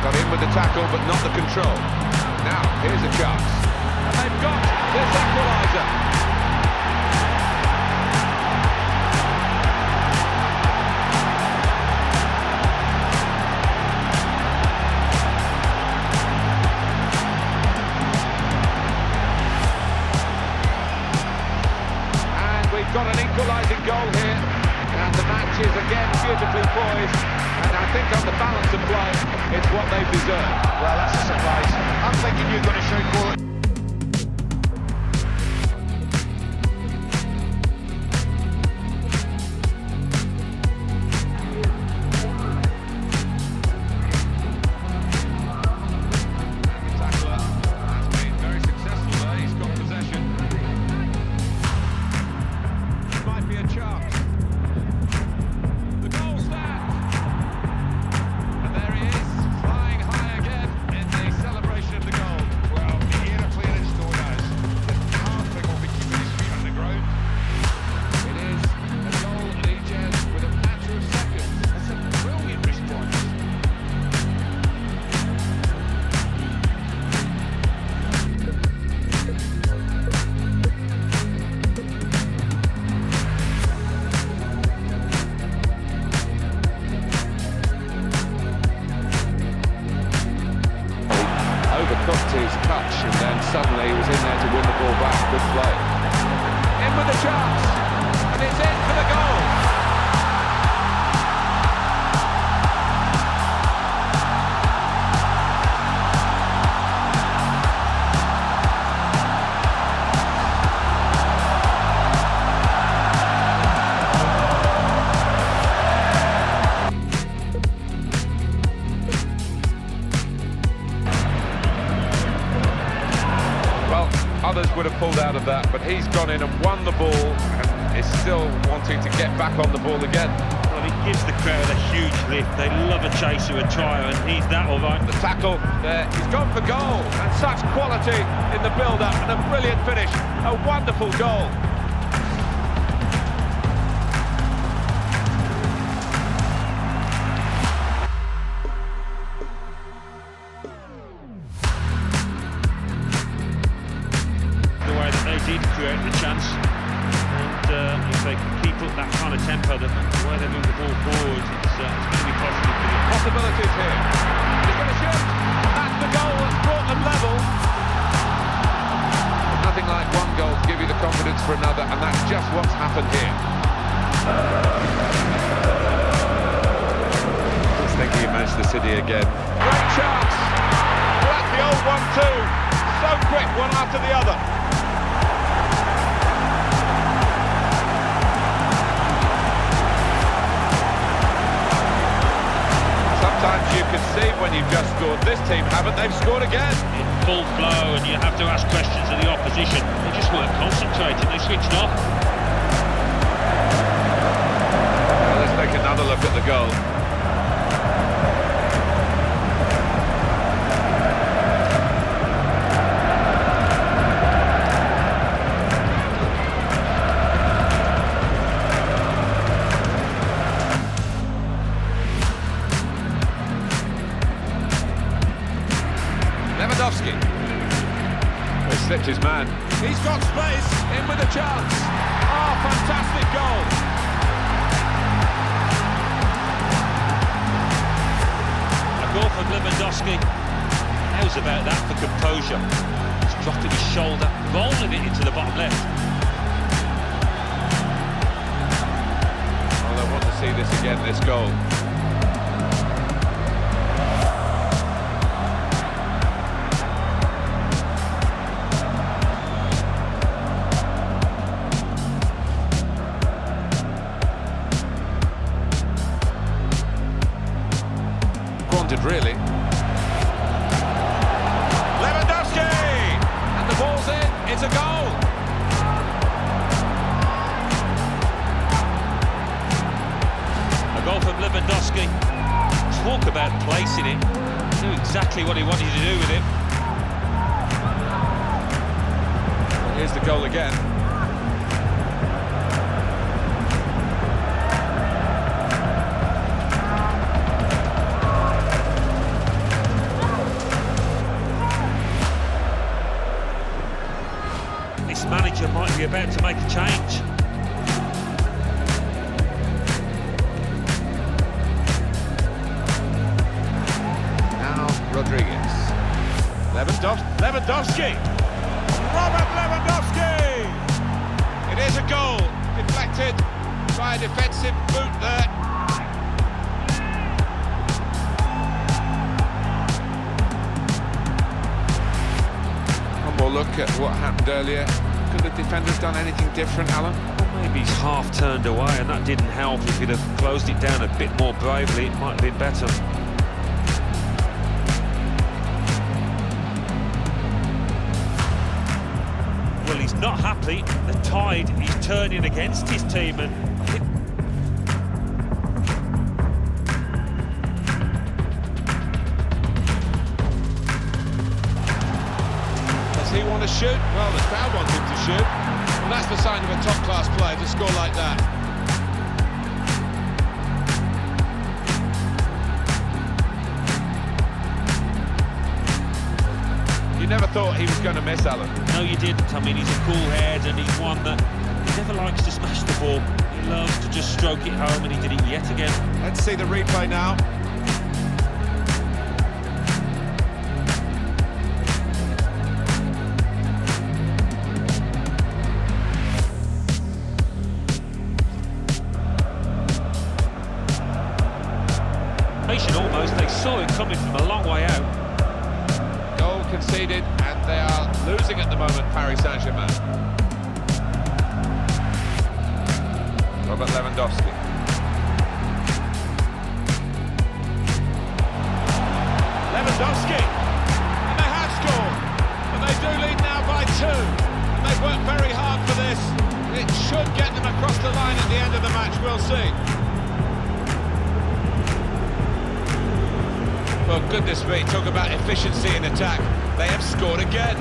Got in with the tackle, but not the control. Now, here's a chance. And they've got this equaliser. We've got an equalising goal here, and the match is again beautifully poised, and I think on the balance of play, it's what they've deserved. Well, that's a surprise. I'm thinking you're going to show goal. Overcooked his touch, and then suddenly he was in there to win the ball back. Good play. In with a chance, and it's in for the goal. Others would have pulled out of that, but he's gone in and won the ball and is still wanting to get back on the ball again. Well, he gives the crowd a huge lift. They love a chaser, a trier, and he's that all right. The tackle there, he's gone for goal, and such quality in the build-up, and a brilliant finish, a wonderful goal. They did create the chance, and if they can keep up that kind of tempo, the way they move the ball forward, it's going to be positive for them. Possibilities here. He's going to shoot. That's the goal that's brought them level. There's nothing like one goal to give you the confidence for another, and that's just what's happened here. Just thinking of Manchester City again. Great chance. Well, that's the old 1-2. So quick, one after the other. Sometimes you can see when you've just scored. This team haven't, they've scored again. In full flow, and you have to ask questions of the opposition. They just weren't concentrating, they switched off. Well, let's take another look at the goal. Lewandowski. He slipped his man. He's got space. In with a chance. Oh, fantastic goal. A goal from Lewandowski. How's about that for composure? He's dropped it his shoulder, rolling it into the bottom left. Well, I want to see this again, this goal. Really. Lewandowski! And the ball's in, it's a goal! A goal from Lewandowski. Talk about placing it. He knew exactly what he wanted to do with it. Well, here's the goal again. about to make a change. Now Rodriguez. Lewandowski. Robert Lewandowski. It is a goal. Deflected by a defensive boot there. One more look at what happened earlier. Could the defenders done anything different, Alan? Well, maybe he's half turned away, and that didn't help. If he'd have closed it down a bit more bravely, it might have been better. Well, he's not happy. The tide is turning against his team, and does he want to shoot? Well, the crowd wants him to shoot. Well, that's the sign of a top-class player to score like that. You never thought he was going to miss, Alan. no, you didn't. I mean, he's a cool head, and he's one that he never likes to smash the ball. He loves to just stroke it home, and he did it yet again. Let's see the replay now. Almost, they saw it coming from a long way out. Goal conceded, and they are losing at the moment, Paris Saint-Germain. Robert Lewandowski. Lewandowski! And they have scored! And they do lead now by 2. And they've worked very hard for this. It should get them across the line at the end of the match, we'll see. Well, goodness me, talk about efficiency in attack. They have scored again.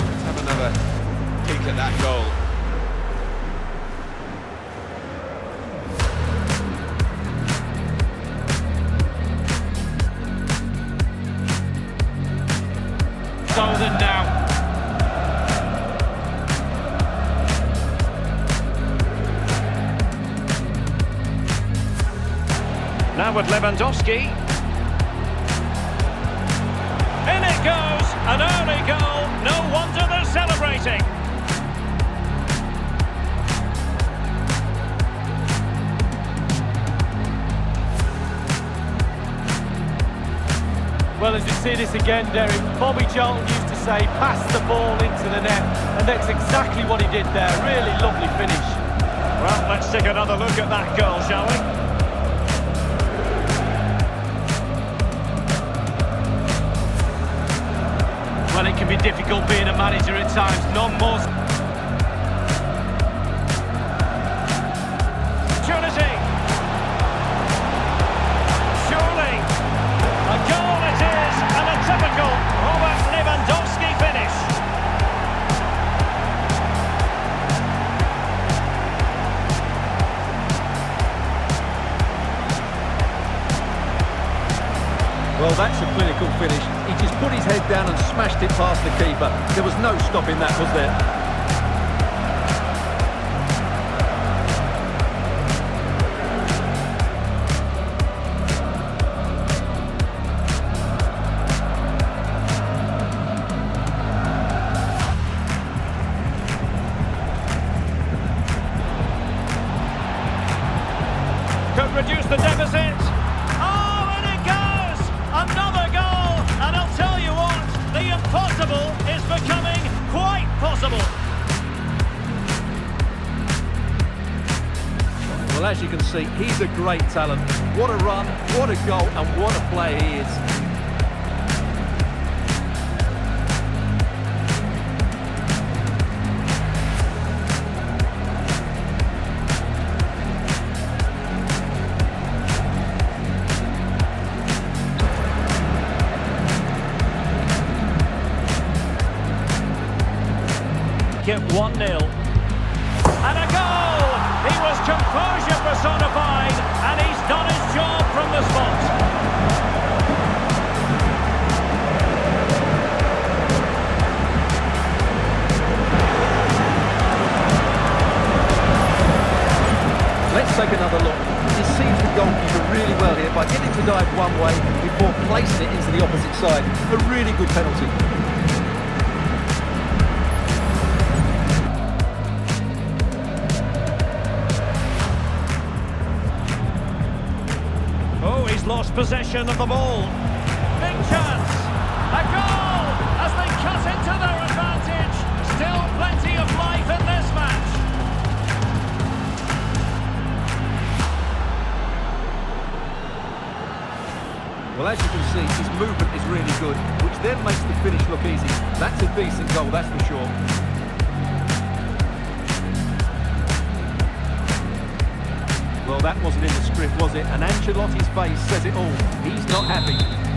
Let's have another peek at that goal. Golden now. Now with Lewandowski. In it goes, an early goal. No wonder they're celebrating. Well, as you see this again, Derek, Bobby Charlton used to say, pass the ball into the net, and that's exactly what he did there. Really lovely finish. Well, let's take another look at that goal, shall we? Well, it can be difficult being a manager at times, none more. Opportunity. Surely. A goal it is, and a typical Robert Lewandowski finish. Well, that's a clinical finish. He just put his head down and smashed it past the keeper. There was no stopping that, was there? Could reduce the deficit. Oh, and it goes! Another goal! And I'll tell you what, the impossible is becoming quite possible. Well, as you can see, he's a great talent. What a run, what a goal, and what a player he is. It 1-0. And a goal! He was composure personified, and he's done his job from the spot. take another look. He sees the goalkeeper really well here by getting to dive one way before placing it into the opposite side. A really good penalty. Oh, he's lost possession of the ball. Big chance. A goal as they cut into their advantage. Still plenty of life in this match. Well, as you can see, his movement is really good, which then makes the finish look easy. That's a decent goal, that's for sure. Well, that wasn't in the script, was it? And Ancelotti's face says it all. He's not happy.